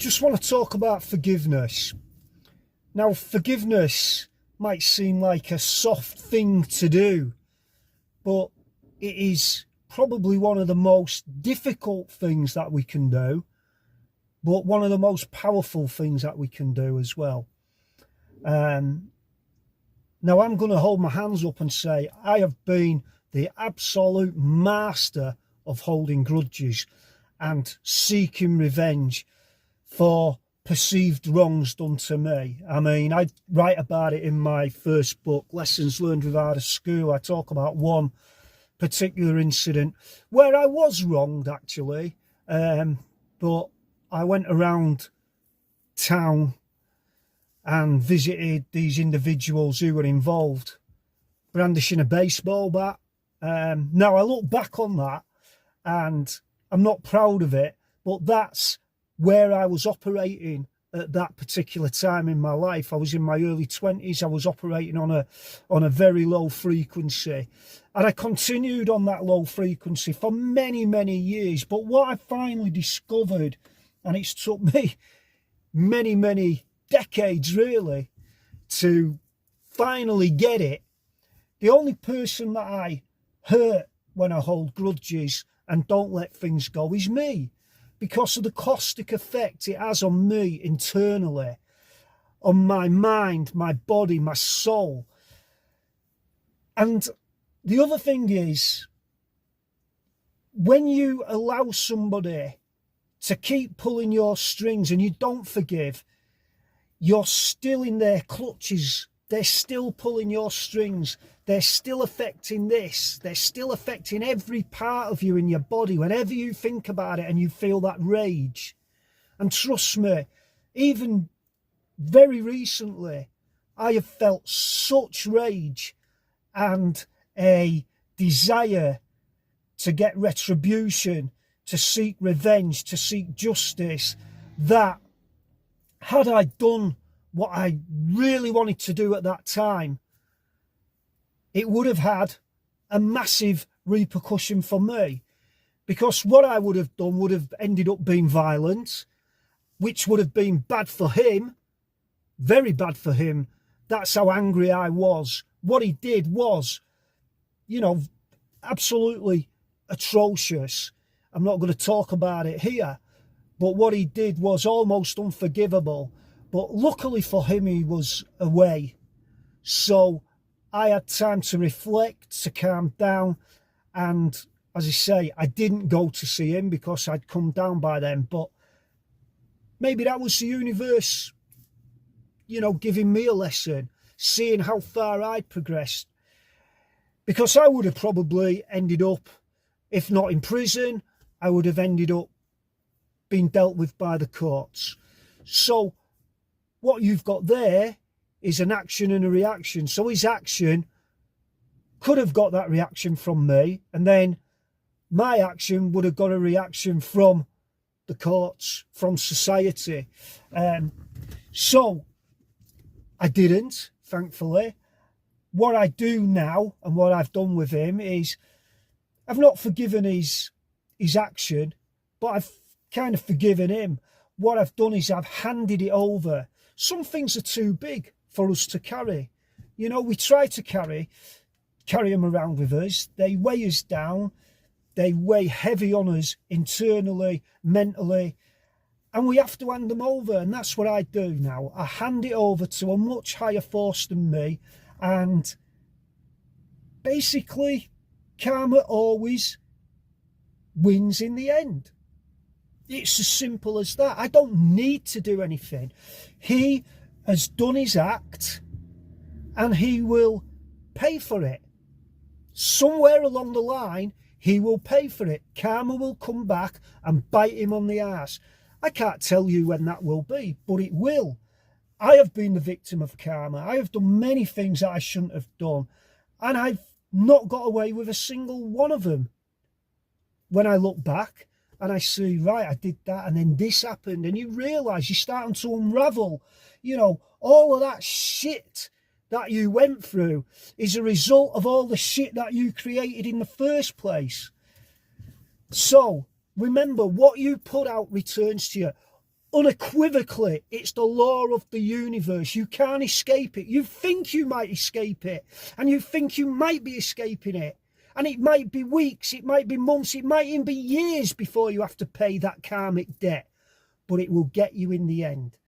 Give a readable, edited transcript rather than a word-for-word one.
just want to talk about forgiveness. Now, forgiveness might seem like a soft thing to do, but it is probably one of the most difficult things that we can do, but one of the most powerful things that we can do as well. Now, I'm going to hold my hands up and say I have been the absolute master of holding grudges and seeking revenge for perceived wrongs done to me. I mean, I write about it in my first book, Lessons Learned Without a School. I talk about one particular incident where I was wronged, actually, but I went around town and visited these individuals who were involved, brandishing a baseball bat. Now, I look back on that and I'm not proud of it, but that's where I was operating at that particular time in my life. I was in my early 20s. I was operating on a very low frequency, and I continued on that low frequency for many, many years. But what I finally discovered, and it's took me many, many decades really to finally get it, the only person that I hurt when I hold grudges and don't let things go is me, because of the caustic effect it has on me internally, on my mind, my body, my soul. And the other thing is, when you allow somebody to keep pulling your strings and you don't forgive, you're still in their clutches. They're still pulling your strings. They're still affecting this. They're still affecting every part of you in your body whenever you think about it and you feel that rage. And trust me, even very recently, I have felt such rage and a desire to get retribution, to seek revenge, to seek justice, that had I done what I really wanted to do at that time, it would have had a massive repercussion for me, because what I would have done would have ended up being violent, which would have been bad for him, very bad for him. That's how angry I was. What he did was, absolutely atrocious. I'm not going to talk about it here, but what he did was almost unforgivable. But luckily for him, he was away. So I had time to reflect, to calm down. And as I say, I didn't go to see him because I'd come down by then. But maybe that was the universe, giving me a lesson, seeing how far I'd progressed. Because I would have probably ended up, if not in prison, I would have ended up being dealt with by the courts. So what you've got there is an action and a reaction. So his action could have got that reaction from me, and then my action would have got a reaction from the courts, from society. So I didn't, thankfully. What I do now and what I've done with him is I've not forgiven his action, but I've kind of forgiven him. What I've done is I've handed it over. Some things are too big for us to carry. We try to carry them around with us. They weigh us down. They weigh heavy on us internally, mentally, and we have to hand them over. And that's what I do now. I hand it over to a much higher force than me, and basically karma always wins in the end. It's as simple as that. I don't need to do anything. He has done his act and he will pay for it. Somewhere along the line, he will pay for it. Karma will come back and bite him on the arse. I can't tell you when that will be, but it will. I have been the victim of karma. I have done many things that I shouldn't have done, and I've not got away with a single one of them. When I look back and I see, right, I did that, and then this happened, and you realise you're starting to unravel, all of that shit that you went through is a result of all the shit that you created in the first place. So remember, what you put out returns to you. unequivocally, it's the law of the universe. You can't escape it. You think you might escape it, and you think you might be escaping it. And it might be weeks, it might be months, it might even be years before you have to pay that karmic debt. But it will get you in the end.